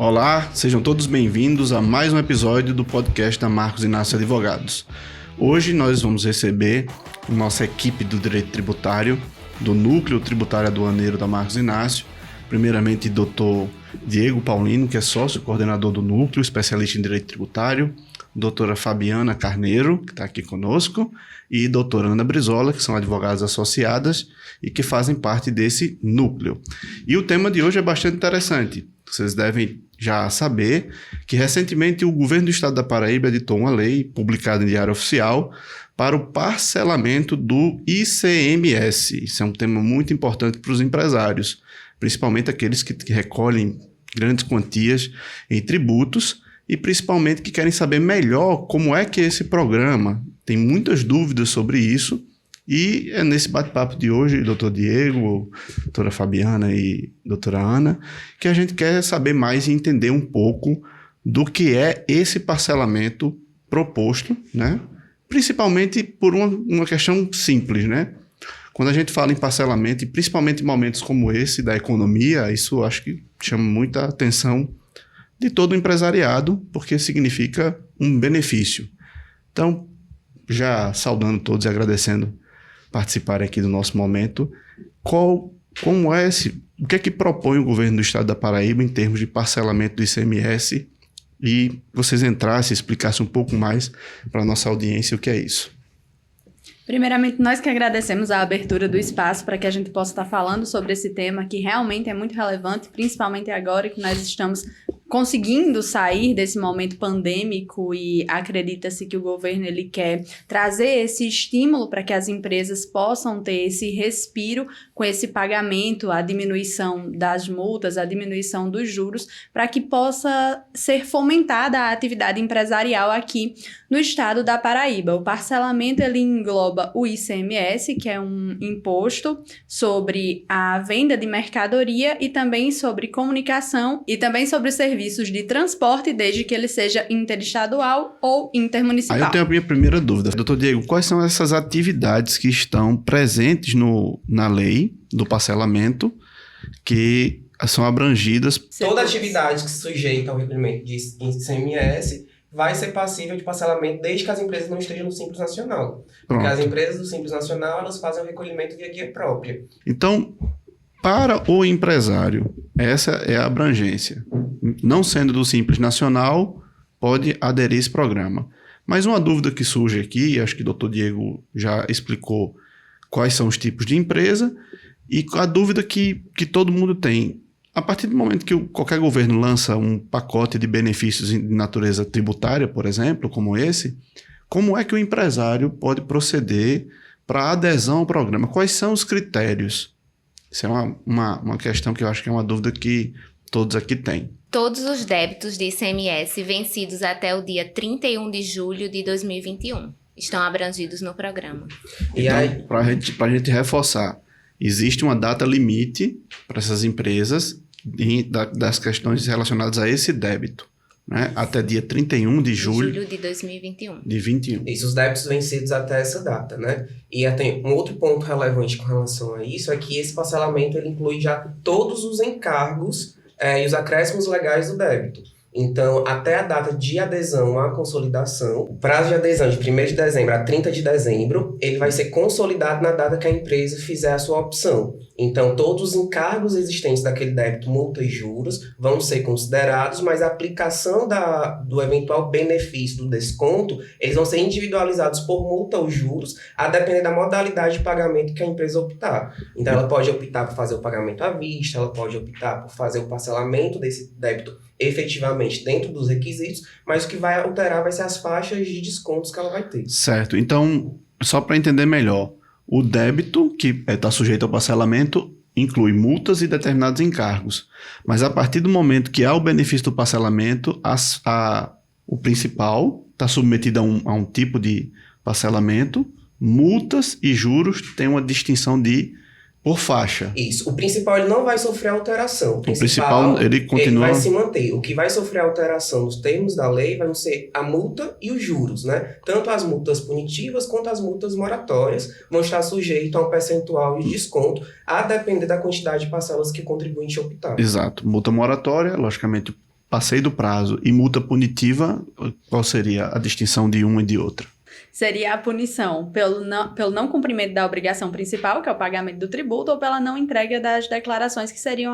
Olá, sejam todos bem-vindos a mais um episódio do podcast da Marcos Inácio Advogados. Hoje nós vamos receber nossa equipe do Direito Tributário, do Núcleo Tributário Aduaneiro da Marcos Inácio, primeiramente Dr. Diego Paulino, que é sócio coordenador do Núcleo, especialista em Direito Tributário, doutora Fabiana Carneiro, que está aqui conosco, e doutora Ana Brizola, que são advogadas associadas e que fazem parte desse núcleo. E o tema de hoje é bastante interessante. Vocês devem já saber que recentemente o governo do estado da Paraíba editou uma lei publicada em Diário Oficial para o parcelamento do ICMS. Isso é um tema muito importante para os empresários, principalmente aqueles que recolhem grandes quantias em tributos e principalmente que querem saber melhor como é que é esse programa. Tem muitas dúvidas sobre isso. E é nesse bate-papo de hoje, doutor Diego, doutora Fabiana e doutora Ana, que a gente quer saber mais e entender um pouco do que é esse parcelamento proposto, né? Principalmente por uma questão simples, né? Quando a gente fala em parcelamento, e principalmente em momentos como esse da economia, isso acho que chama muita atenção de todo o empresariado, porque significa um benefício. Então, já saudando todos e agradecendo participar aqui do nosso momento, o que é que propõe o governo do estado da Paraíba em termos de parcelamento do ICMS, e vocês entrassem e explicassem um pouco mais para a nossa audiência o que é isso. Primeiramente, nós que agradecemos a abertura do espaço para que a gente possa estar falando sobre esse tema que realmente é muito relevante, principalmente agora que nós estamos conseguindo sair desse momento pandêmico e acredita-se que o governo ele quer trazer esse estímulo para que as empresas possam ter esse respiro com esse pagamento, a diminuição das multas, a diminuição dos juros, para que possa ser fomentada a atividade empresarial aqui no estado da Paraíba. O parcelamento ele engloba o ICMS, que é um imposto sobre a venda de mercadoria e também sobre comunicação e também sobre serviços de transporte, desde que ele seja interestadual ou intermunicipal. Aí eu tenho a minha primeira dúvida. Doutor Diego, quais são essas atividades que estão presentes na lei do parcelamento que são abrangidas? Toda atividade que se sujeita ao recolhimento de ICMS vai ser passível de parcelamento desde que as empresas não estejam no Simples Nacional. Porque as empresas do Simples Nacional, elas fazem o recolhimento via guia própria. Então, para o empresário, essa é a abrangência. Não sendo do Simples Nacional, pode aderir a esse programa. Mas uma dúvida que surge aqui, acho que o doutor Diego já explicou quais são os tipos de empresa, e a dúvida que todo mundo tem. A partir do momento que qualquer governo lança um pacote de benefícios de natureza tributária, por exemplo, como esse, como é que o empresário pode proceder para a adesão ao programa? Quais são os critérios? Isso é uma questão que eu acho que é uma dúvida que todos aqui têm. Todos os débitos de ICMS vencidos até o dia 31 de julho de 2021 estão abrangidos no programa. Então, para a gente reforçar, existe uma data limite para essas empresas das questões relacionadas a esse débito, né? Até dia 31 de julho de 2021. De 21. Isso, os débitos vencidos até essa data, né? E tem um outro ponto relevante com relação a isso, é que esse parcelamento ele inclui já todos os encargos e os acréscimos legais do débito. Então, até a data de adesão à consolidação, o prazo de adesão de 1º de dezembro a 30 de dezembro, ele vai ser consolidado na data que a empresa fizer a sua opção. Então, todos os encargos existentes daquele débito, multa e juros, vão ser considerados, mas a aplicação do eventual benefício do desconto, eles vão ser individualizados por multa ou juros, a depender da modalidade de pagamento que a empresa optar. Então, ela pode optar por fazer o pagamento à vista, ela pode optar por fazer o parcelamento desse débito efetivamente dentro dos requisitos, mas o que vai alterar vai ser as faixas de descontos que ela vai ter. Certo. Então, só para entender melhor, o débito que está sujeito ao parcelamento inclui multas e determinados encargos, mas a partir do momento que há o benefício do parcelamento, o principal está submetido a um tipo de parcelamento, multas e juros têm uma distinção por faixa. Isso. O principal ele não vai sofrer alteração. O principal ele continua... Ele vai se manter. O que vai sofrer alteração nos termos da lei vão ser a multa e os juros, né? Tanto as multas punitivas quanto as multas moratórias vão estar sujeitos a um percentual de desconto, a depender da quantidade de parcelas que o contribuinte optar. Exato. Multa moratória, logicamente, passei do prazo e multa punitiva, qual seria a distinção de uma e de outra? Seria a punição pelo não cumprimento da obrigação principal, que é o pagamento do tributo, ou pela não entrega das declarações, que seriam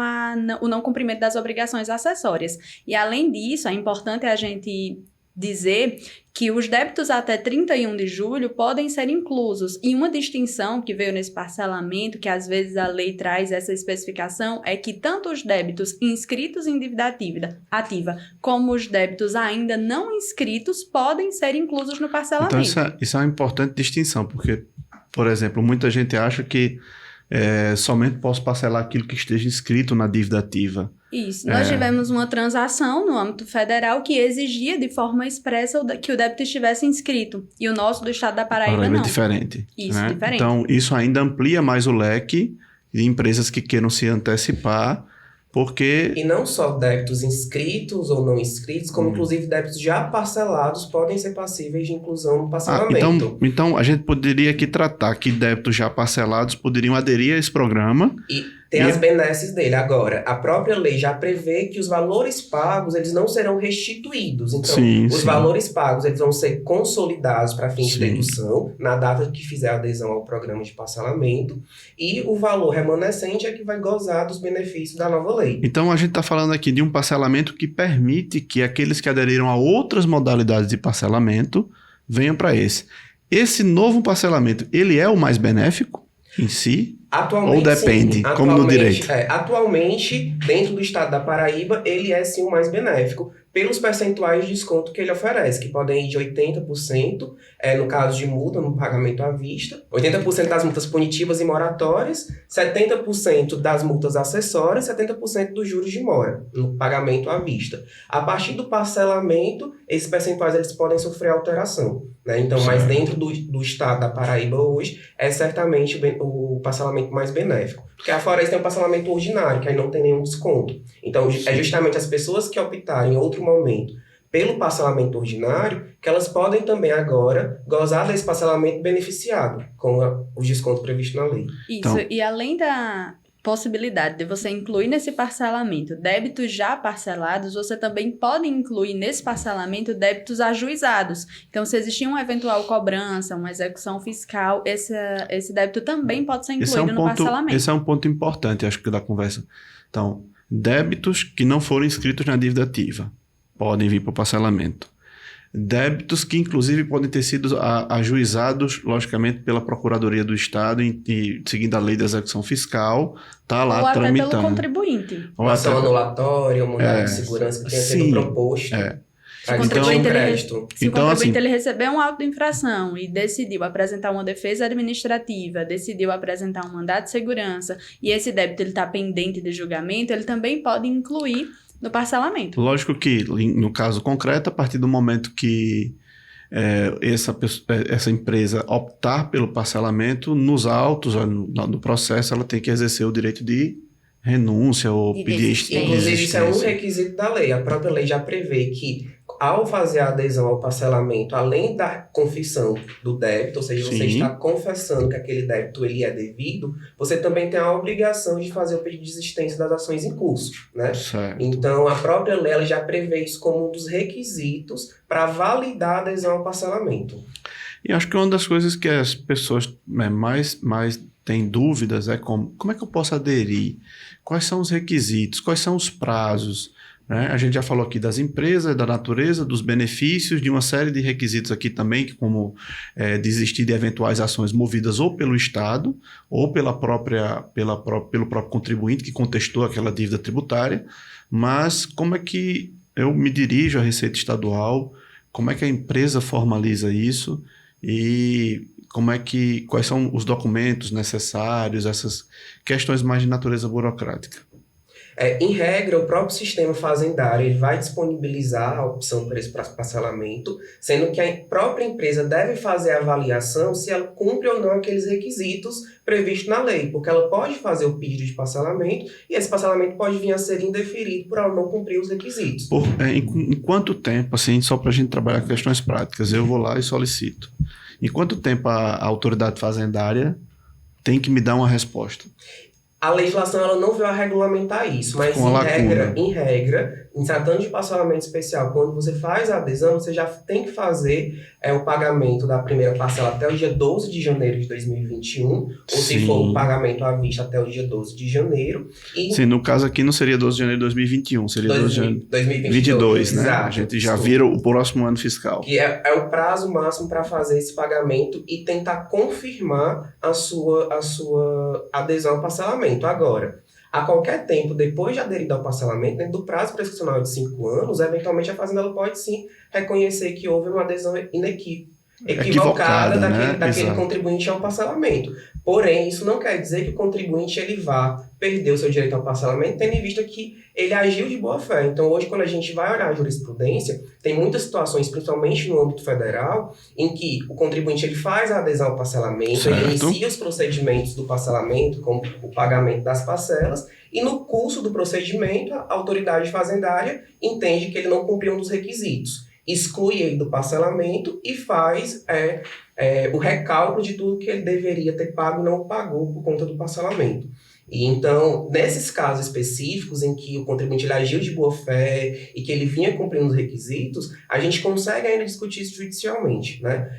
o não cumprimento das obrigações acessórias. E, além disso, é importante a gente dizer que os débitos até 31 de julho podem ser inclusos. E uma distinção que veio nesse parcelamento, que às vezes a lei traz essa especificação, é que tanto os débitos inscritos em dívida ativa como os débitos ainda não inscritos podem ser inclusos no parcelamento. Então isso é uma importante distinção, porque, por exemplo, muita gente acha que somente posso parcelar aquilo que esteja inscrito na dívida ativa. Isso. Nós tivemos uma transação no âmbito federal que exigia de forma expressa que o débito estivesse inscrito. E o nosso do estado da Paraíba não. É diferente. Isso, né? diferente. Então, isso ainda amplia mais o leque de empresas que queiram se antecipar, porque... E não só débitos inscritos ou não inscritos, como inclusive débitos já parcelados podem ser passíveis de inclusão no parcelamento. Então, a gente poderia aqui tratar que débitos já parcelados poderiam aderir a esse programa. E tem as benesses dele. Agora, a própria lei já prevê que os valores pagos, eles não serão restituídos. Então, os valores pagos, eles vão ser consolidados para fins de dedução, na data que fizer a adesão ao programa de parcelamento, e o valor remanescente é que vai gozar dos benefícios da nova lei. Então, a gente está falando aqui de um parcelamento que permite que aqueles que aderiram a outras modalidades de parcelamento venham para esse. Esse novo parcelamento, ele é o mais benéfico em si? Atualmente, ou depende, como no direito? Atualmente, dentro do estado da Paraíba, ele é sim o mais benéfico, pelos percentuais de desconto que ele oferece, que podem ir de 80%, no caso de multa, no pagamento à vista, 80% das multas punitivas e moratórias, 70% das multas acessórias, 70% dos juros de mora, no pagamento à vista. A partir do parcelamento, esses percentuais eles podem sofrer alteração, né? Então, mas dentro do estado da Paraíba hoje, é certamente o parcelamento mais benéfico. Porque a Floresta tem um parcelamento ordinário, que aí não tem nenhum desconto. Então, é justamente as pessoas que optarem em outro momento pelo parcelamento ordinário, que elas podem também agora gozar desse parcelamento beneficiado com o desconto previsto na lei. Isso, então, e além da possibilidade de você incluir nesse parcelamento débitos já parcelados, você também pode incluir nesse parcelamento débitos ajuizados. Então, se existir uma eventual cobrança, uma execução fiscal, esse débito também pode ser incluído no parcelamento. Esse é um ponto importante, acho que, da conversa. Então, débitos que não foram inscritos na dívida ativa podem vir para o parcelamento. Débitos que, inclusive, podem ter sido ajuizados, logicamente, pela Procuradoria do Estado e seguindo a lei da execução fiscal, está lá ou tramitando. Ou até pelo contribuinte. Uma ação anulatória, um mandado de segurança que tenha sido proposto. Se o contribuinte ele recebeu um auto de infração e decidiu apresentar uma defesa administrativa, decidiu apresentar um mandado de segurança e esse débito está pendente de julgamento, ele também pode incluir no parcelamento. Lógico que, no caso concreto, a partir do momento que essa empresa optar pelo parcelamento, nos autos, no processo, ela tem que exercer o direito de renúncia ou pedir desistência. Inclusive, isso é um requisito da lei. A própria lei já prevê que, ao fazer a adesão ao parcelamento, além da confissão do débito, ou seja, você está confessando que aquele débito ele é devido, você também tem a obrigação de fazer o pedido de desistência das ações em curso, né? Certo. Então, a própria lei ela já prevê isso como um dos requisitos para validar a adesão ao parcelamento. E acho que uma das coisas que as pessoas mais têm dúvidas é como é que eu posso aderir? Quais são os requisitos? Quais são os prazos? Né? A gente já falou aqui das empresas, da natureza, dos benefícios, de uma série de requisitos aqui também, como desistir de eventuais ações movidas ou pelo Estado ou pelo próprio contribuinte que contestou aquela dívida tributária. Mas como é que eu me dirijo à Receita Estadual? Como é que a empresa formaliza isso? E quais são os documentos necessários, essas questões mais de natureza burocrática? Em regra, o próprio sistema fazendário ele vai disponibilizar a opção para esse parcelamento, sendo que a própria empresa deve fazer a avaliação se ela cumpre ou não aqueles requisitos previstos na lei, porque ela pode fazer o pedido de parcelamento e esse parcelamento pode vir a ser indeferido por ela não cumprir os requisitos. Em quanto tempo, assim, só para a gente trabalhar com questões práticas, eu vou lá e solicito. Em quanto tempo a autoridade fazendária tem que me dar uma resposta? A legislação ela não veio a regulamentar isso, mas em regra, em tratando de parcelamento especial, quando você faz a adesão, você já tem que fazer o pagamento da primeira parcela até o dia 12 de janeiro de 2021, ou se for o pagamento à vista até o dia 12 de janeiro. Sim, no caso aqui não seria 12 de janeiro de 2021, seria 12 de janeiro de 2022, né? Exato, a gente já vira o próximo ano fiscal. Que é o prazo máximo para fazer esse pagamento e tentar confirmar a sua adesão ao parcelamento. Agora, a qualquer tempo, depois de aderir ao parcelamento, dentro do prazo prescricional de 5 anos, eventualmente a Fazenda ela pode sim reconhecer que houve uma adesão equivocada daquele contribuinte ao parcelamento. Porém, isso não quer dizer que o contribuinte ele vá perder o seu direito ao parcelamento, tendo em vista que ele agiu de boa fé. Então, hoje, quando a gente vai olhar a jurisprudência, tem muitas situações, principalmente no âmbito federal, em que o contribuinte ele faz a adesão ao parcelamento, ele inicia os procedimentos do parcelamento, como o pagamento das parcelas, e no curso do procedimento, a autoridade fazendária entende que ele não cumpriu um dos requisitos. Exclui ele do parcelamento e faz o recálculo de tudo que ele deveria ter pago e não pagou por conta do parcelamento. E então, nesses casos específicos em que o contribuinte ele agiu de boa fé e que ele vinha cumprindo os requisitos, a gente consegue ainda discutir isso judicialmente, né?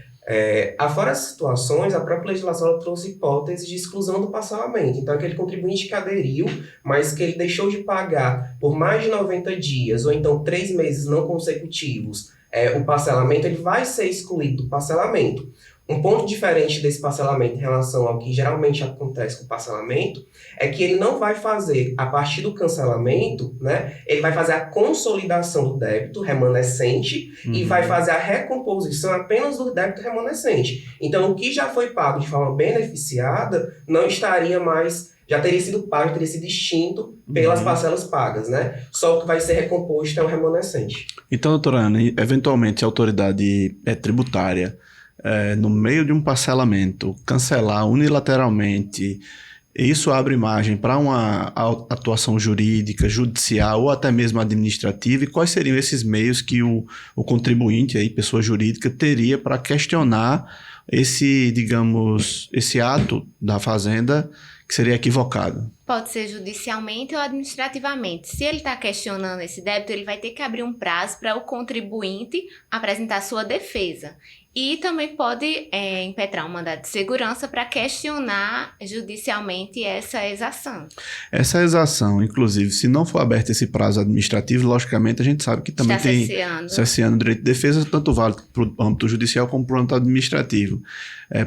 Afora as situações, a própria legislação ela trouxe hipótese de exclusão do parcelamento. Então, aquele contribuinte que aderiu, mas que ele deixou de pagar por mais de 90 dias, ou então 3 meses não consecutivos, o parcelamento, ele vai ser excluído do parcelamento. Um ponto diferente desse parcelamento em relação ao que geralmente acontece com o parcelamento é que ele não vai fazer, a partir do cancelamento, né, ele vai fazer a consolidação do débito remanescente e vai fazer a recomposição apenas do débito remanescente. Então, o que já foi pago de forma beneficiada não estaria mais, já teria sido pago, teria sido extinto pelas parcelas pagas, né? Só o que vai ser recomposto é o remanescente. Então, doutora Ana, eventualmente a autoridade tributária, no meio de um parcelamento, cancelar unilateralmente, isso abre margem para uma atuação jurídica, judicial ou até mesmo administrativa? E quais seriam esses meios que o contribuinte, aí, pessoa jurídica, teria para questionar esse ato da Fazenda que seria equivocado? Pode ser judicialmente ou administrativamente. Se ele está questionando esse débito, ele vai ter que abrir um prazo para o contribuinte apresentar sua defesa. E também pode impetrar um mandado de segurança para questionar judicialmente essa exação. Essa exação, inclusive, se não for aberto esse prazo administrativo, logicamente a gente sabe que também tem cerceando o direito de defesa, tanto vale para o âmbito judicial como para o âmbito administrativo.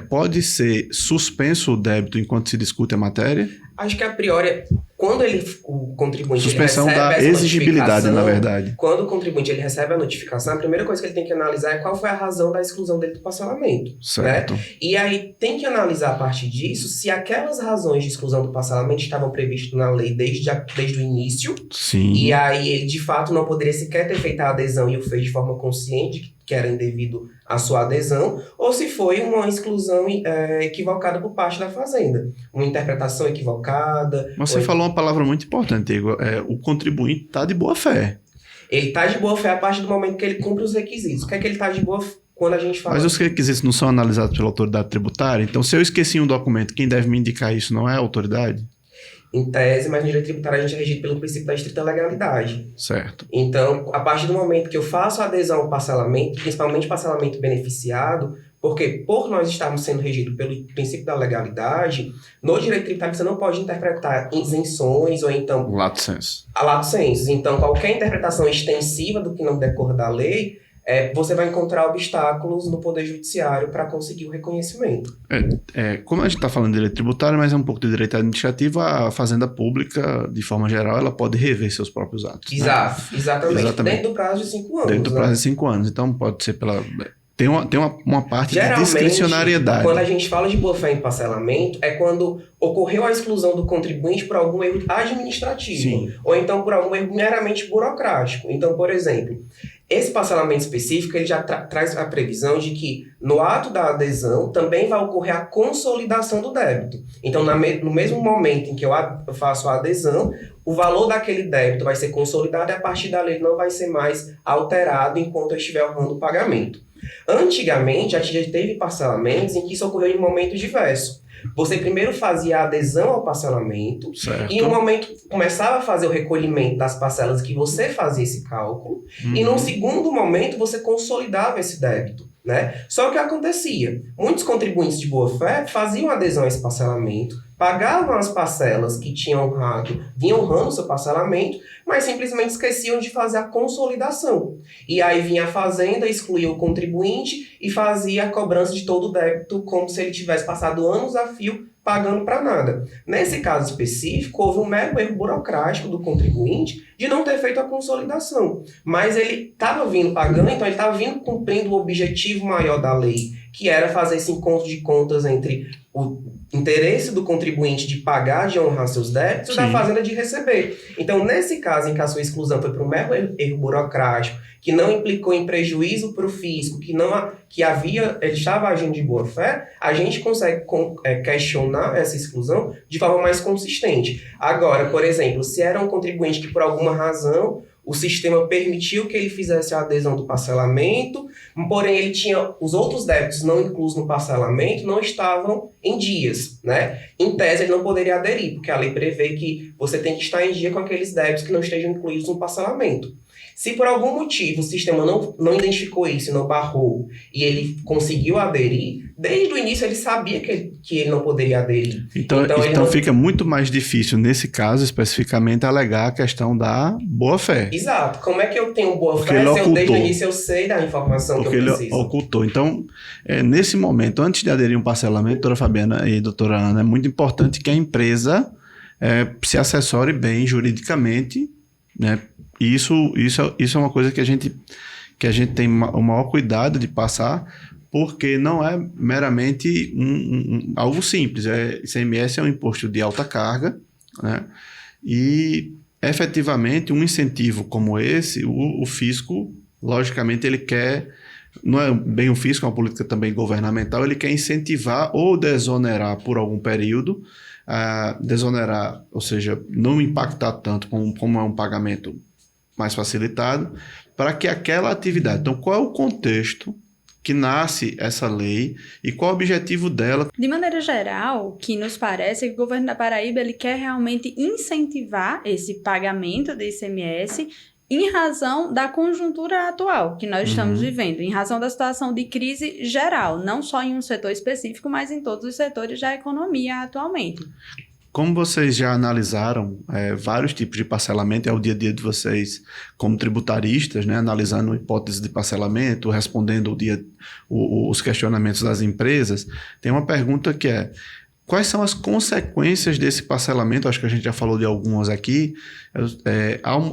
Pode ser suspenso o débito enquanto se discute a matéria? Acho que a priori, quando o contribuinte suspensão ele recebe da exigibilidade, na verdade. Quando o contribuinte ele recebe a notificação, a primeira coisa que ele tem que analisar é qual foi a razão da exclusão dele do parcelamento. Certo. Né? E aí tem que analisar a partir disso se aquelas razões de exclusão do parcelamento estavam previstas na lei desde o início. Sim. E aí ele de fato não poderia sequer ter feito a adesão e o fez de forma consciente que era indevido a sua adesão, ou se foi uma exclusão equivocada por parte da Fazenda. Uma interpretação equivocada. Mas você falou uma palavra muito importante, Igor. O contribuinte está de boa fé. Ele está de boa fé a partir do momento que ele cumpre os requisitos. O que é que ele está de boa fé quando a gente fala? Mas os requisitos não são analisados pela autoridade tributária? Então, se eu esqueci um documento, quem deve me indicar isso não é a autoridade? Em tese, mas no direito tributário a gente é regido pelo princípio da estrita legalidade. Certo. Então, a partir do momento que eu faço a adesão ao parcelamento, principalmente parcelamento beneficiado, porque por nós estarmos sendo regidos pelo princípio da legalidade, no direito tributário você não pode interpretar isenções ou então... Lato sensu. A lato sensu. Então, qualquer interpretação extensiva do que não decorre da lei, você vai encontrar obstáculos no Poder Judiciário para conseguir o reconhecimento. Como a gente está falando de direito tributário, mas é um pouco de direito administrativo, a Fazenda Pública, de forma geral, ela pode rever seus próprios atos. Exato, né? Exatamente. Dentro do prazo de 5 anos. Dentro do prazo de 5 anos. Então, pode ser pela... Tem uma parte de discricionariedade. Quando a gente fala de boa-fé em parcelamento, é quando ocorreu a exclusão do contribuinte por algum erro administrativo. Sim. Ou então por algum erro meramente burocrático. Então, por exemplo, esse parcelamento específico ele já traz a previsão de que no ato da adesão também vai ocorrer a consolidação do débito. Então, no mesmo momento em que eu faço a adesão, o valor daquele débito vai ser consolidado e a partir dali ele não vai ser mais alterado enquanto eu estiver honrando o pagamento. Antigamente, a gente já teve parcelamentos em que isso ocorreu em momentos diversos. Você primeiro fazia a adesão ao parcelamento, Certo. e em um momento começava a fazer o recolhimento das parcelas que você fazia esse cálculo, e num segundo momento você consolidava esse débito, né? Só que o que acontecia? Muitos contribuintes de boa-fé faziam adesão a esse parcelamento, pagavam as parcelas que tinham honrado, vinham honrando o seu parcelamento, mas simplesmente esqueciam de fazer a consolidação. E aí vinha a fazenda, excluía o contribuinte e fazia a cobrança de todo o débito como se ele tivesse passado anos a fio pagando para nada. Nesse caso específico, houve um mero erro burocrático do contribuinte de não ter feito a consolidação. Mas ele estava vindo pagando, então ele estava vindo cumprindo o objetivo maior da lei, que era fazer esse encontro de contas entre o interesse do contribuinte de pagar, de honrar seus débitos, e da fazenda de receber. Então, nesse caso em que a sua exclusão foi por um mero erro burocrático, que não implicou em prejuízo para o fisco, ele estava agindo de boa fé, a gente consegue questionar essa exclusão de forma mais consistente. Agora, por exemplo, se era um contribuinte que por alguma razão o sistema permitiu que ele fizesse a adesão do parcelamento, porém ele tinha os outros débitos não inclusos no parcelamento, não estavam em dias, né? Em tese ele não poderia aderir, porque a lei prevê que você tem que estar em dia com aqueles débitos que não estejam incluídos no parcelamento. Se por algum motivo o sistema não identificou isso, não barrou, e ele conseguiu aderir, desde o início ele sabia que ele não poderia aderir. Então fica muito mais difícil, nesse caso especificamente, alegar a questão da boa-fé. Exato. Como é que eu tenho boa-fé se desde o início eu sei da informação que eu preciso? Porque ele ocultou. Então, nesse momento, antes de aderir um parcelamento, doutora Fabiana e doutora Ana, é muito importante que a empresa se assessore bem juridicamente, né? Isso é uma coisa que a gente tem o maior cuidado de passar, porque não é meramente algo simples. ICMS é um imposto de alta carga, né? E, efetivamente, um incentivo como esse, o fisco, logicamente, ele quer... Não é bem o fisco, é uma política também governamental, ele quer incentivar ou desonerar por algum período, desonerar, ou seja, não impactar tanto como é um pagamento mais facilitado, para que aquela atividade... Então, qual é o contexto que nasce essa lei e qual é o objetivo dela? De maneira geral, o que nos parece é que o governo da Paraíba ele quer realmente incentivar esse pagamento do ICMS em razão da conjuntura atual que nós estamos vivendo, em razão da situação de crise geral, não só em um setor específico, mas em todos os setores da economia atualmente. Como vocês já analisaram vários tipos de parcelamento, é o dia a dia de vocês como tributaristas, né, analisando hipóteses de parcelamento, respondendo os questionamentos das empresas, tem uma pergunta que é: quais são as consequências desse parcelamento? Acho que a gente já falou de algumas aqui.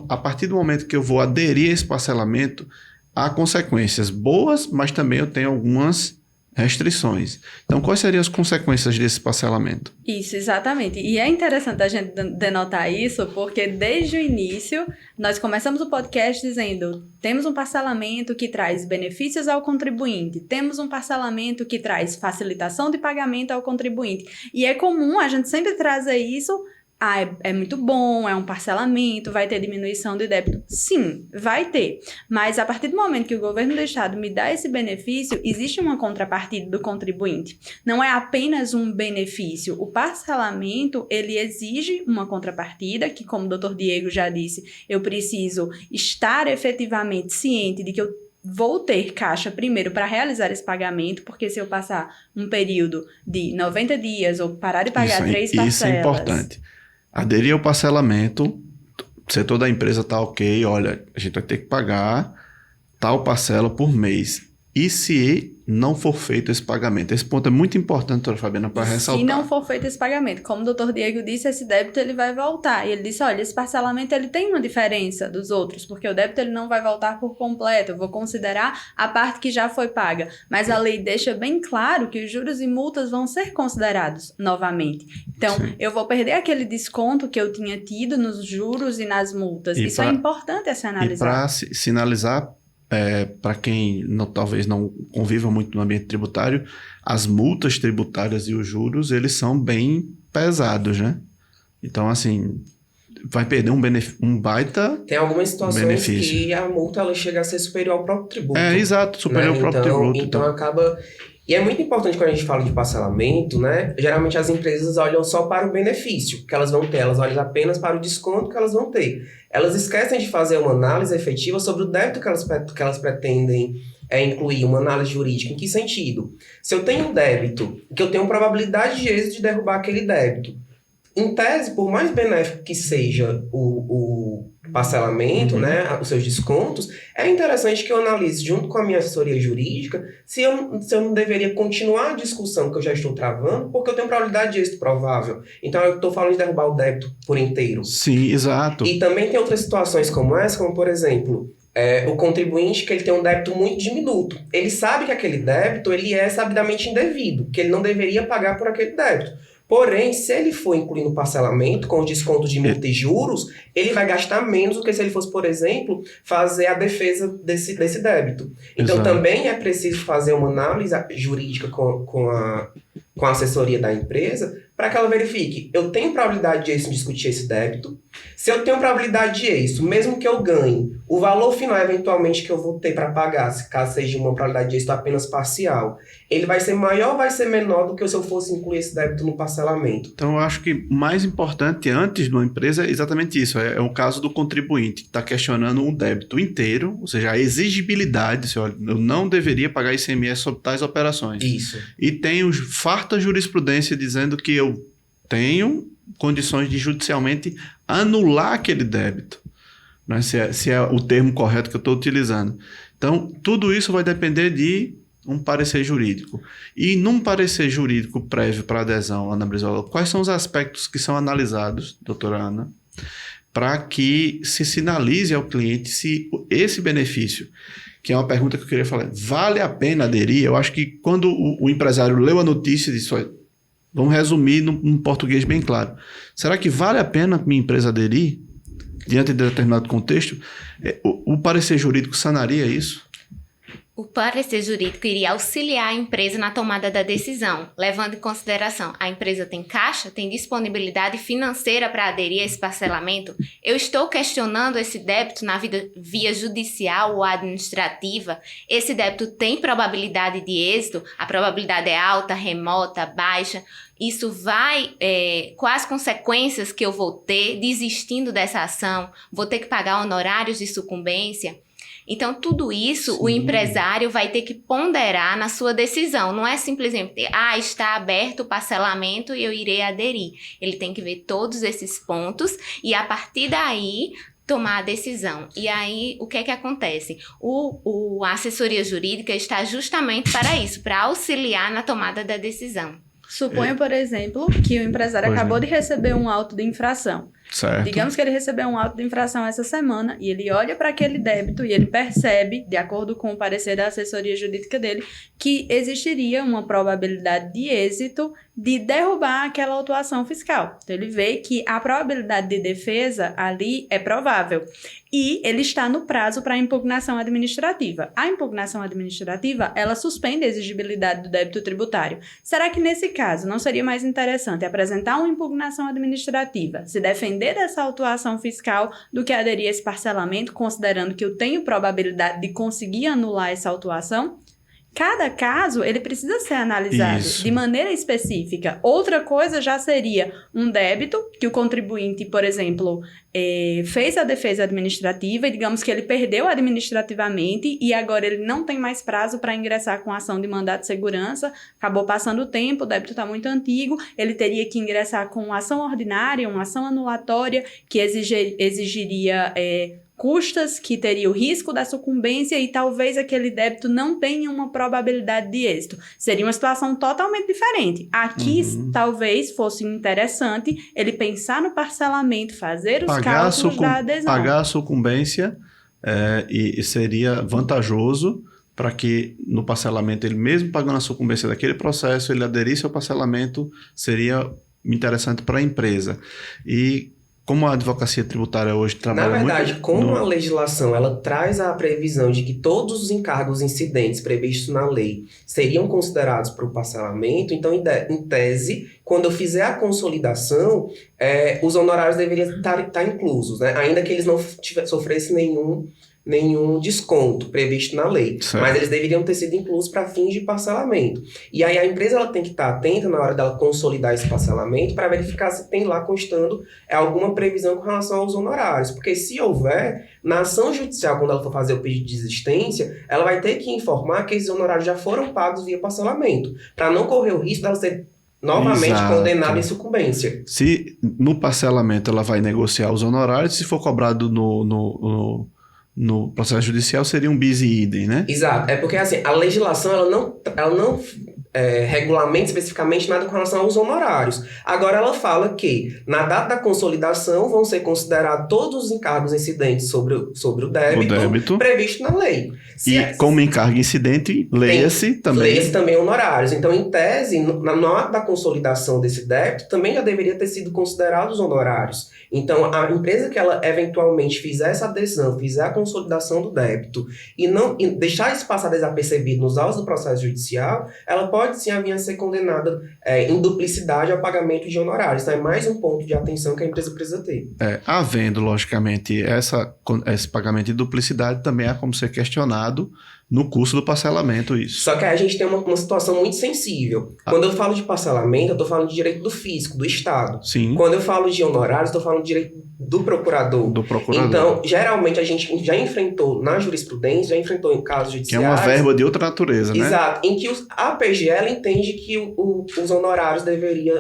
A partir do momento que eu vou aderir a esse parcelamento, há consequências boas, mas também eu tenho algumas restrições. Então, quais seriam as consequências desse parcelamento? Isso, exatamente. E é interessante a gente denotar isso, porque desde o início, nós começamos o podcast dizendo: temos um parcelamento que traz benefícios ao contribuinte, temos um parcelamento que traz facilitação de pagamento ao contribuinte. E é comum a gente sempre trazer isso. É muito bom, é um parcelamento, vai ter diminuição de débito. Sim, vai ter. Mas a partir do momento que o governo do estado me dá esse benefício, existe uma contrapartida do contribuinte. Não é apenas um benefício. O parcelamento, ele exige uma contrapartida, que, como o Dr. Diego já disse, eu preciso estar efetivamente ciente de que eu vou ter caixa primeiro para realizar esse pagamento, porque se eu passar um período de 90 dias ou parar de pagar 3 parcelas... Isso é importante. Aderir ao parcelamento, o setor da empresa está ok, olha, a gente vai ter que pagar tal parcela por mês. E se não for feito esse pagamento? Esse ponto é muito importante, doutora Fabiana, para ressaltar. Se não for feito esse pagamento, como o Dr. Diego disse, esse débito ele vai voltar. E ele disse, olha, esse parcelamento ele tem uma diferença dos outros, porque o débito ele não vai voltar por completo. Eu vou considerar a parte que já foi paga. Mas a lei deixa bem claro que os juros e multas vão ser considerados novamente. Então, eu vou perder aquele desconto que eu tinha tido nos juros e nas multas. Isso é importante a se analisar. E para sinalizar, para quem talvez não conviva muito no ambiente tributário, as multas tributárias e os juros, eles são bem pesados, né? Então, assim, vai perder um baita Tem algumas situações benefício. Que a multa ela chega a ser superior ao próprio tributo. Exato, superior ao próprio tributo. Então acaba... E é muito importante quando a gente fala de parcelamento, né? Geralmente as empresas olham só para o benefício que elas vão ter, elas olham apenas para o desconto que elas vão ter. Elas esquecem de fazer uma análise efetiva sobre o débito que elas pretendem incluir, uma análise jurídica. Em que sentido? Se eu tenho um débito, que eu tenho probabilidade de êxito de derrubar aquele débito, em tese, por mais benéfico que seja o parcelamento, né, os seus descontos, é interessante que eu analise junto com a minha assessoria jurídica se eu não deveria continuar a discussão que eu já estou travando, porque eu tenho probabilidade de êxito provável. Então, eu estou falando de derrubar o débito por inteiro. Sim, exato. E também tem outras situações como essa, como, por exemplo, o contribuinte que ele tem um débito muito diminuto. Ele sabe que aquele débito ele é sabidamente indevido, que ele não deveria pagar por aquele débito. Porém, se ele for incluir no parcelamento, com os descontos de multa e juros, ele vai gastar menos do que se ele fosse, por exemplo, fazer a defesa desse débito. Então, Exato. também é preciso fazer uma análise jurídica com a assessoria da empresa para que ela verifique, eu tenho probabilidade de êxito em discutir esse débito? Se eu tenho probabilidade de êxito, mesmo que eu ganhe, o valor final, eventualmente, que eu vou ter para pagar, se caso seja uma probabilidade de êxito apenas parcial, ele vai ser maior ou vai ser menor do que se eu fosse incluir esse débito no parcelamento? Então, eu acho que o mais importante antes de uma empresa é exatamente isso. É o caso do contribuinte que está questionando um débito inteiro, ou seja, a exigibilidade. Se, olha, eu não deveria pagar ICMS sobre tais operações. Isso. E tem farta jurisprudência dizendo que eu tenho condições de judicialmente anular aquele débito. Né? Se é o termo correto que eu estou utilizando. Então, tudo isso vai depender de um parecer jurídico. E num parecer jurídico prévio para adesão, Ana Brizola, quais são os aspectos que são analisados, doutora Ana, para que se sinalize ao cliente se esse benefício, que é uma pergunta que eu queria falar, vale a pena aderir? Eu acho que quando o empresário leu a notícia e disse, olha, vamos resumir num português bem claro, será que vale a pena minha empresa aderir diante de determinado contexto? O parecer jurídico sanaria isso? O parecer jurídico iria auxiliar a empresa na tomada da decisão, levando em consideração a empresa tem caixa, tem disponibilidade financeira para aderir a esse parcelamento? Eu estou questionando esse débito na via judicial ou administrativa? Esse débito tem probabilidade de êxito? A probabilidade é alta, remota, baixa? Isso vai, quais consequências que eu vou ter desistindo dessa ação? Vou ter que pagar honorários de sucumbência? Então, tudo isso, sim, o empresário vai ter que ponderar na sua decisão. Não é simplesmente, está aberto o parcelamento e eu irei aderir. Ele tem que ver todos esses pontos e, a partir daí, tomar a decisão. E aí, o que é que acontece? A assessoria jurídica está justamente para isso, para auxiliar na tomada da decisão. Suponha, por exemplo, que o empresário acabou de receber um auto de infração. Certo. Digamos que ele recebeu um auto de infração essa semana e ele olha para aquele débito e ele percebe, de acordo com o parecer da assessoria jurídica dele, que existiria uma probabilidade de êxito de derrubar aquela autuação fiscal. Então, ele vê que a probabilidade de defesa ali é provável. E ele está no prazo para a impugnação administrativa. A impugnação administrativa, ela suspende a exigibilidade do débito tributário. Será que, nesse caso, não seria mais interessante apresentar uma impugnação administrativa, se defender dessa autuação fiscal, do que aderir a esse parcelamento, considerando que eu tenho probabilidade de conseguir anular essa autuação? Cada caso, ele precisa ser analisado de maneira específica. Outra coisa já seria um débito que o contribuinte, por exemplo, fez a defesa administrativa e digamos que ele perdeu administrativamente e agora ele não tem mais prazo para ingressar com ação de mandado de segurança, acabou passando o tempo, o débito está muito antigo, ele teria que ingressar com uma ação ordinária, uma ação anulatória que exigiria custas, que teria o risco da sucumbência e talvez aquele débito não tenha uma probabilidade de êxito. Seria uma situação totalmente diferente. Aqui, talvez fosse interessante ele pensar no parcelamento, fazer os cálculos da adesão. Pagar a sucumbência e seria vantajoso para que no parcelamento, ele mesmo pagando a sucumbência daquele processo, ele aderisse ao parcelamento, seria interessante para a empresa. E como a advocacia tributária hoje trabalha muito... Na verdade, como a legislação ela traz a previsão de que todos os encargos incidentes previstos na lei seriam considerados para o parcelamento, então, em tese, quando eu fizer a consolidação, os honorários deveriam estar inclusos, né? Ainda que eles não sofressem nenhum desconto previsto na lei. Certo. Mas eles deveriam ter sido inclusos para fins de parcelamento. E aí a empresa ela tem que estar atenta na hora dela consolidar esse parcelamento para verificar se tem lá constando alguma previsão com relação aos honorários. Porque se houver, na ação judicial, quando ela for fazer o pedido de desistência, ela vai ter que informar que esses honorários já foram pagos via parcelamento, para não correr o risco dela ser novamente Exato. condenada em sucumbência. Se no parcelamento ela vai negociar os honorários, se for cobrado no processo judicial, seria um bis e idem, né? Exato. É porque assim, a legislação ela não regulamenta especificamente nada com relação aos honorários. Agora ela fala que na data da consolidação vão ser considerados todos os encargos incidentes sobre o débito previsto na lei. Como encargo incidente, leia-se também honorários. Então, em tese, na hora da consolidação desse débito, também já deveria ter sido considerados honorários. Então, a empresa que ela eventualmente fizer essa adesão, fizer a consolidação do débito e deixar isso passar desapercebido nos autos do processo judicial, ela pode sim vir a ser condenada em duplicidade ao pagamento de honorários. Então, é mais um ponto de atenção que a empresa precisa ter. Havendo, logicamente, esse pagamento de duplicidade, também há como ser questionado no curso do parcelamento isso. Só que aí a gente tem uma situação muito sensível. Quando eu falo de parcelamento, eu estou falando de direito do fisco, do Estado. Sim. Quando eu falo de honorários, estou falando de direito do procurador. Então, geralmente, a gente já enfrentou na jurisprudência, já enfrentou em casos judiciais... Que é uma verba de outra natureza, né? Exato. Em que a PGL entende que os honorários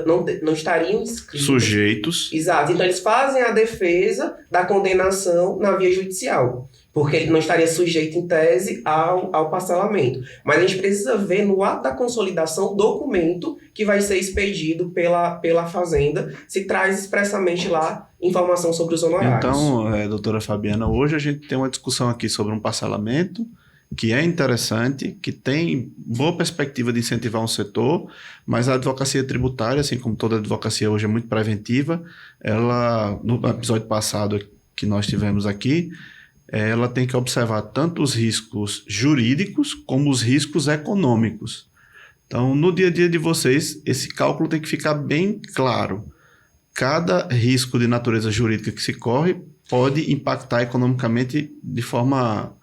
não estariam inscritos. Sujeitos. Exato. Então, eles fazem a defesa da condenação na via judicial, porque ele não estaria sujeito, em tese, ao parcelamento. Mas a gente precisa ver no ato da consolidação o documento que vai ser expedido pela Fazenda, se traz expressamente lá informação sobre os honorários. Então, doutora Fabiana, hoje a gente tem uma discussão aqui sobre um parcelamento que é interessante, que tem boa perspectiva de incentivar um setor, mas a advocacia tributária, assim como toda advocacia hoje é muito preventiva, ela, no episódio passado que nós tivemos aqui, ela tem que observar tanto os riscos jurídicos como os riscos econômicos. Então, no dia a dia de vocês, esse cálculo tem que ficar bem claro. Cada risco de natureza jurídica que se corre pode impactar economicamente de forma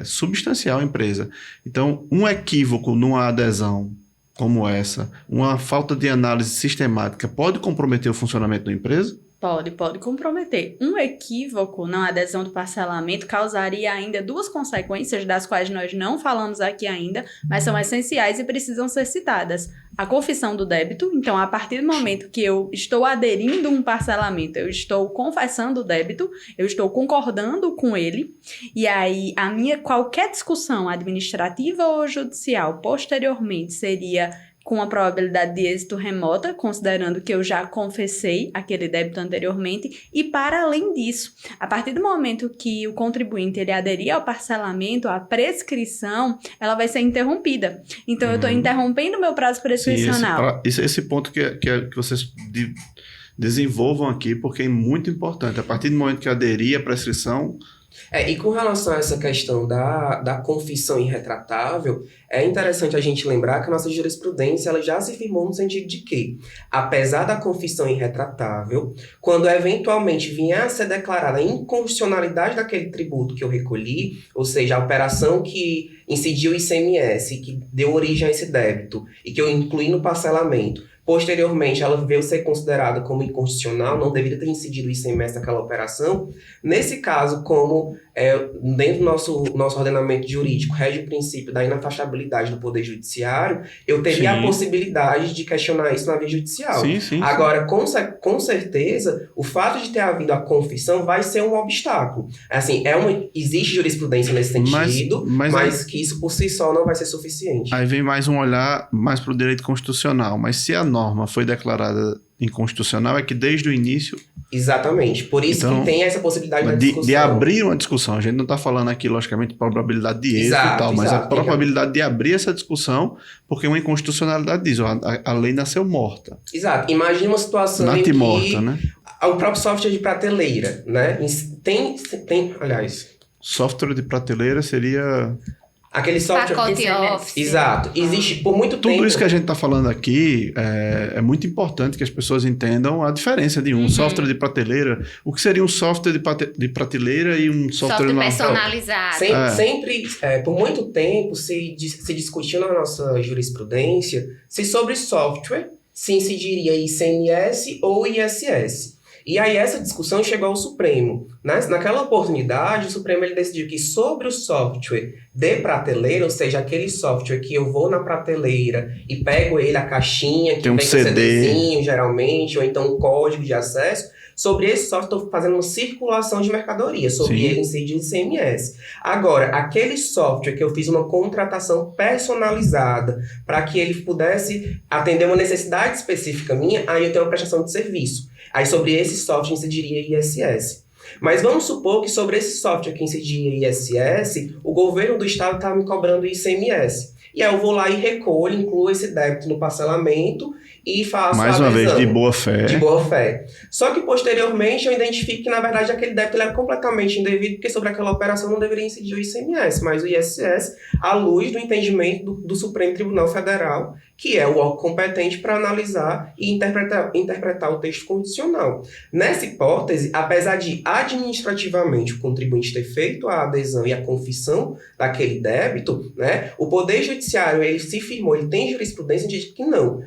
substancial a empresa. Então, um equívoco numa adesão como essa, uma falta de análise sistemática, pode comprometer o funcionamento da empresa? Pode comprometer. Um equívoco na adesão do parcelamento causaria ainda duas consequências, das quais nós não falamos aqui ainda, mas são essenciais e precisam ser citadas. A confissão do débito, então, a partir do momento que eu estou aderindo a um parcelamento, eu estou confessando o débito, eu estou concordando com ele, e aí qualquer discussão administrativa ou judicial posteriormente seria com a probabilidade de êxito remota, considerando que eu já confessei aquele débito anteriormente, e para além disso, a partir do momento que o contribuinte ele aderir ao parcelamento, a prescrição, ela vai ser interrompida. Então, eu estou interrompendo o meu prazo prescricional. Sim, esse ponto que vocês desenvolvam aqui, porque é muito importante. A partir do momento que aderir à prescrição... E com relação a essa questão da confissão irretratável, é interessante a gente lembrar que a nossa jurisprudência ela já se firmou no sentido de que, apesar da confissão irretratável, quando eventualmente vier a ser declarada a inconstitucionalidade daquele tributo que eu recolhi, ou seja, a operação que incidiu o ICMS, que deu origem a esse débito e que eu incluí no parcelamento, posteriormente ela veio ser considerada como inconstitucional, não deveria ter incidido o ICMS naquela operação. Nesse caso, como dentro do nosso ordenamento jurídico rege o princípio da inafastabilidade do Poder Judiciário, eu teria a possibilidade de questionar isso na via judicial. Sim. Agora, com certeza, o fato de ter havido a confissão vai ser um obstáculo. Assim, existe jurisprudência nesse sentido, mas que isso por si só não vai ser suficiente. Aí vem mais um olhar mais para o direito constitucional, mas se a norma foi declarada inconstitucional, é que desde o início... Exatamente, por isso que tem essa possibilidade da discussão. De abrir uma discussão, a gente não está falando aqui, logicamente, de probabilidade de êxito e tal, mas a probabilidade de abrir essa discussão, porque uma inconstitucionalidade diz, a lei nasceu morta. Exato, imagina uma situação em que morta, né? O próprio software de prateleira, né? Aliás... Software de prateleira seria... Aquele software... Pacote Office. Exato. Existe por muito tempo... Tudo isso que a gente está falando aqui é muito importante que as pessoas entendam a diferença de um software de prateleira. O que seria um software de prateleira e um software... Personalizado. Sempre, por muito tempo, se discutiu na nossa jurisprudência se sobre software se incidiria ICMS ou ISS. E aí essa discussão chegou ao Supremo. Naquela oportunidade, o Supremo ele decidiu que sobre o software de prateleira, ou seja, aquele software que eu vou na prateleira e pego ele, a caixinha, que tem um vem com CDzinho, geralmente, ou então um código de acesso, sobre esse software estou fazendo uma circulação de mercadoria, sobre ele incide o ICMS. Agora, aquele software que eu fiz uma contratação personalizada para que ele pudesse atender uma necessidade específica minha, aí eu tenho uma prestação de serviço. Aí sobre esse software incidiria ISS. Mas vamos supor que sobre esse software que incidiria ISS, o governo do estado está me cobrando ICMS. E aí eu vou lá e recolho, incluo esse débito no parcelamento e faço mais uma vez, de boa fé. De boa fé. Só que posteriormente eu identifico que na verdade aquele débito ele era completamente indevido, porque sobre aquela operação não deveria incidir o ICMS, mas o ISS, à luz do entendimento do Supremo Tribunal Federal, que é o órgão competente para analisar e interpretar o texto constitucional. Nessa hipótese, apesar de administrativamente o contribuinte ter feito a adesão e a confissão daquele débito, né, o Poder Judiciário ele se firmou, ele tem jurisprudência de que não.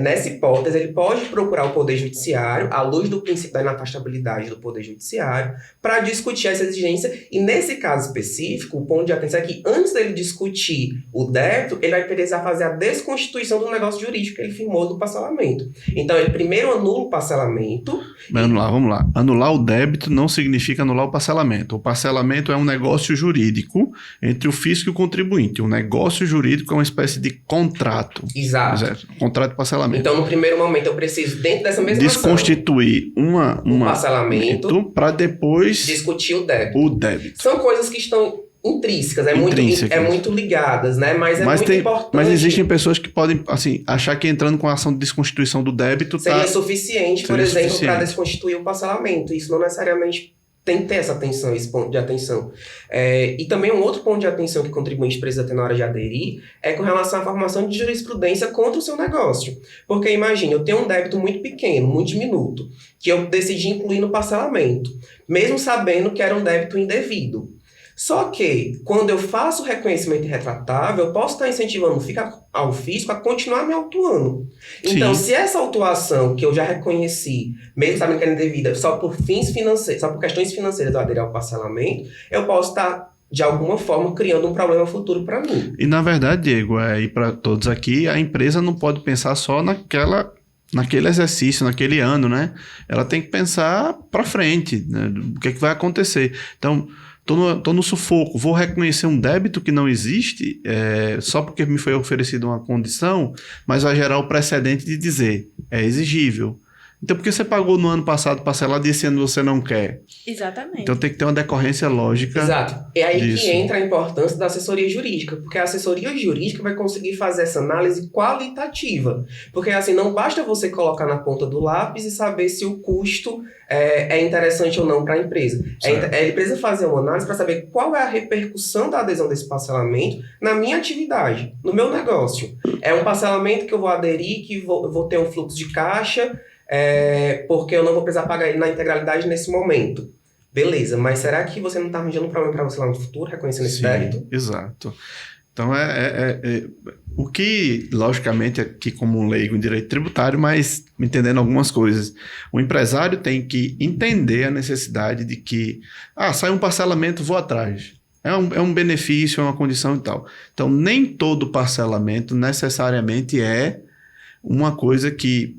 Nessa hipótese, ele pode procurar o Poder Judiciário, à luz do princípio da inafastabilidade do Poder Judiciário, para discutir essa exigência. E nesse caso específico, o ponto de atenção é que antes dele discutir o débito, ele vai precisar fazer a desconstituição do negócio jurídico que ele firmou do parcelamento. Então, ele primeiro anula o parcelamento. Vamos lá. Anular o débito não significa anular o parcelamento. O parcelamento é um negócio jurídico entre o fisco e o contribuinte. Um negócio jurídico é uma espécie de contrato. Exato. Contrato de parcelamento. Então, no primeiro momento, eu preciso, dentro dessa mesma desconstituir um parcelamento para depois discutir o débito. São coisas que estão intrínsecas, muito ligadas, né? Mas muito importante. Mas existem pessoas que podem, assim, achar que entrando com a ação de desconstituição do débito seria suficiente, por exemplo, para desconstituir o parcelamento. Isso não necessariamente tem que ter esse ponto de atenção. E também um outro ponto de atenção que o contribuinte precisa ter na hora de aderir é com relação à formação de jurisprudência contra o seu negócio. Porque imagine, eu tenho um débito muito pequeno, muito diminuto, que eu decidi incluir no parcelamento, mesmo sabendo que era um débito indevido. Só que, quando eu faço o reconhecimento irretratável, eu posso estar incentivando ao fisco a continuar me autuando. Então, se essa autuação que eu já reconheci, mesmo sabendo que era indevida, só por fins financeiros, só por questões financeiras eu aderir ao parcelamento, eu posso estar, de alguma forma, criando um problema futuro para mim. E, na verdade, Diego, e para todos aqui, a empresa não pode pensar só naquele exercício, naquele ano, né? Ela tem que pensar para frente, né? O que é que vai acontecer. Então, tô no sufoco, vou reconhecer um débito que não existe só porque me foi oferecida uma condição, mas vai gerar o precedente de dizer, é exigível. Então, por que você pagou no ano passado parcelado e esse ano você não quer? Exatamente. Então, tem que ter uma decorrência lógica. Exato. É aí disso. que entra a importância da assessoria jurídica, porque a assessoria jurídica vai conseguir fazer essa análise qualitativa. Porque, assim, não basta você colocar na ponta do lápis e saber se o custo é interessante ou não para a empresa. Ele precisa fazer uma análise para saber qual é a repercussão da adesão desse parcelamento na minha atividade, no meu negócio. É um parcelamento que eu vou aderir, que eu vou ter um fluxo de caixa, porque eu não vou precisar pagar ele na integralidade nesse momento. Beleza, mas será que você não está arranjando um problema para você lá no futuro, reconhecendo esse débito? Exato. Então, o que, logicamente, aqui como um leigo em direito tributário, mas entendendo algumas coisas, o empresário tem que entender a necessidade de que, sai um parcelamento, vou atrás. É um benefício, é uma condição e tal. Então, nem todo parcelamento necessariamente é uma coisa que,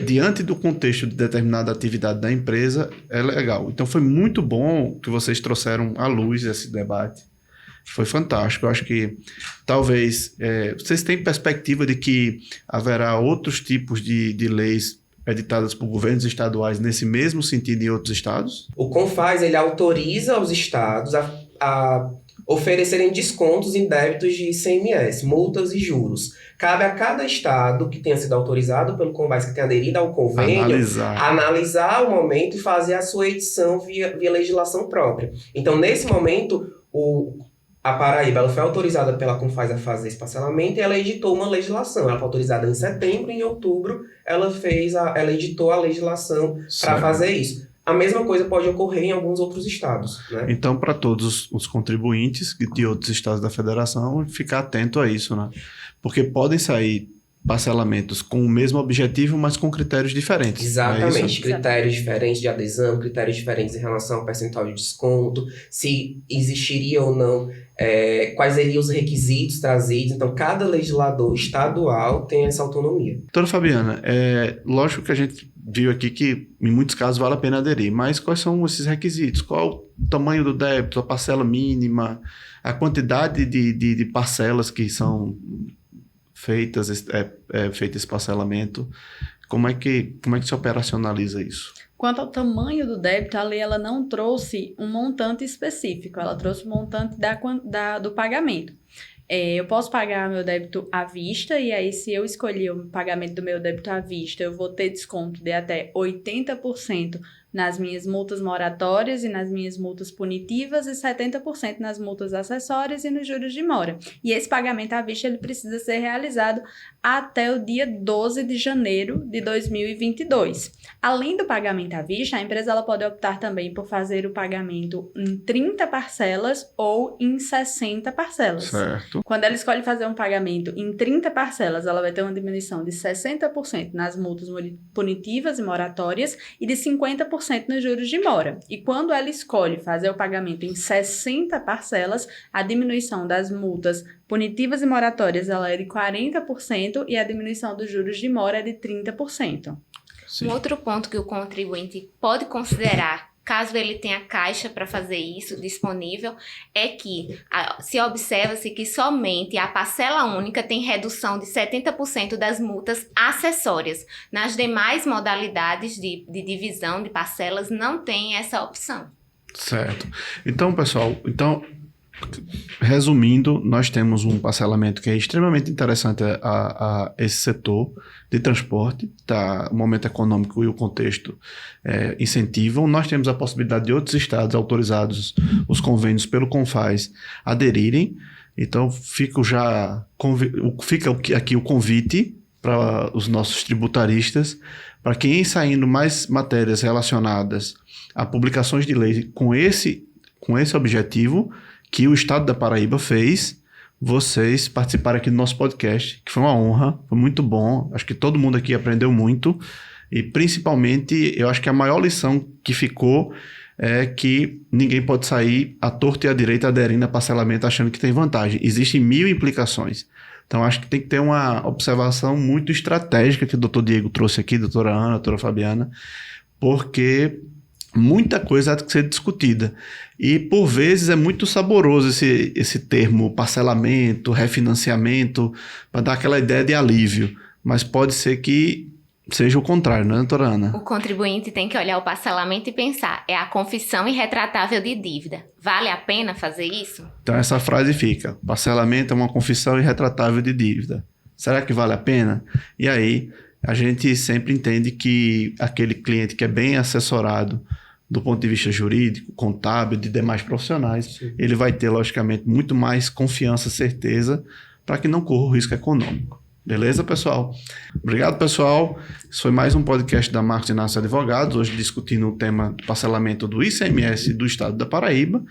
diante do contexto de determinada atividade da empresa, é legal. Então, foi muito bom que vocês trouxeram à luz esse debate. Foi fantástico. Eu acho que talvez vocês têm perspectiva de que haverá outros tipos de leis editadas por governos estaduais nesse mesmo sentido em outros estados? O CONFAS, ele autoriza os estados a oferecerem descontos em débitos de ICMS, multas e juros. Cabe a cada estado que tenha sido autorizado pelo CONFAS, que tenha aderido ao convênio, analisar o momento e fazer a sua edição via legislação própria. Então, nesse momento, A Paraíba ela foi autorizada pela Confaz a fazer esse parcelamento e ela editou uma legislação. Ela foi autorizada em setembro e em outubro ela editou a legislação para fazer isso. A mesma coisa pode ocorrer em alguns outros estados, né? Então, para todos os contribuintes de outros estados da federação, ficar atento a isso, né? Porque podem sair parcelamentos com o mesmo objetivo, mas com critérios diferentes. Exatamente, critérios diferentes de adesão, critérios diferentes em relação ao percentual de desconto, se existiria ou não, quais seriam os requisitos trazidos. Então, cada legislador estadual tem essa autonomia. Doutora Fabiana, lógico que a gente viu aqui que em muitos casos vale a pena aderir, mas quais são esses requisitos? Qual o tamanho do débito, a parcela mínima, a quantidade de parcelas que são feito esse parcelamento, como é que se operacionaliza isso? Quanto ao tamanho do débito, a lei ela não trouxe um montante específico, ela trouxe o montante do pagamento. Eu posso pagar meu débito à vista, e aí se eu escolher o pagamento do meu débito à vista, eu vou ter desconto de até 80% nas minhas multas moratórias e nas minhas multas punitivas e 70% nas multas acessórias e nos juros de mora. E esse pagamento à vista ele precisa ser realizado até o dia 12 de janeiro de 2022. Além do pagamento à vista, a empresa ela pode optar também por fazer o pagamento em 30 parcelas ou em 60 parcelas. Certo. Quando ela escolhe fazer um pagamento em 30 parcelas, ela vai ter uma diminuição de 60% nas multas punitivas e moratórias e de 50% nos juros de mora. E quando ela escolhe fazer o pagamento em 60 parcelas, a diminuição das multas punitivas e moratórias ela é de 40% e a diminuição dos juros de mora é de 30%. Sim. Um outro ponto que o contribuinte pode considerar, caso ele tenha caixa para fazer isso disponível, é que se observa-se que somente a parcela única tem redução de 70% das multas acessórias. Nas demais modalidades de divisão de parcelas não tem essa opção. Certo. Então, pessoal, resumindo, nós temos um parcelamento que é extremamente interessante a esse setor de transporte, o momento econômico e o contexto incentivam. Nós temos a possibilidade de outros estados autorizados, os convênios pelo Confaz, aderirem. Então, fica aqui o convite para os nossos tributaristas, para que em saindo mais matérias relacionadas a publicações de lei com esse objetivo, que o Estado da Paraíba fez, vocês participarem aqui do nosso podcast, que foi uma honra, foi muito bom, acho que todo mundo aqui aprendeu muito, e principalmente, eu acho que a maior lição que ficou é que ninguém pode sair à torta e à direita aderindo a parcelamento achando que tem vantagem. Existem 1000 implicações. Então, acho que tem que ter uma observação muito estratégica que o doutor Diego trouxe aqui, doutora Ana, doutora Fabiana, porque muita coisa há de ser discutida. E, por vezes, é muito saboroso esse termo parcelamento, refinanciamento, para dar aquela ideia de alívio. Mas pode ser que seja o contrário, né, doutora Ana? O contribuinte tem que olhar o parcelamento e pensar, é a confissão irretratável de dívida. Vale a pena fazer isso? Então, essa frase fica: parcelamento é uma confissão irretratável de dívida. Será que vale a pena? E aí, a gente sempre entende que aquele cliente que é bem assessorado do ponto de vista jurídico, contábil, de demais profissionais, sim, ele vai ter, logicamente, muito mais confiança, certeza, para que não corra o risco econômico. Beleza, pessoal? Obrigado, pessoal. Esse foi mais um podcast da Marcos Inácio Advogados, hoje discutindo o tema do parcelamento do ICMS do Estado da Paraíba.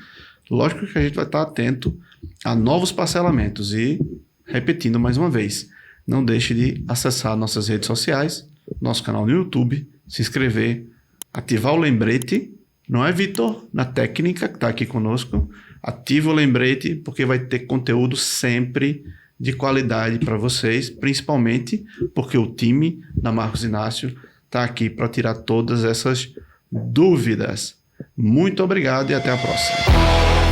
Lógico que a gente vai estar atento a novos parcelamentos e, repetindo mais uma vez, não deixe de acessar nossas redes sociais, nosso canal no YouTube, se inscrever, ativar o lembrete, não é, Vitor? Na técnica que está aqui conosco, ativa o lembrete, porque vai ter conteúdo sempre de qualidade para vocês, principalmente porque o time da Marcos Inácio está aqui para tirar todas essas dúvidas. Muito obrigado e até a próxima.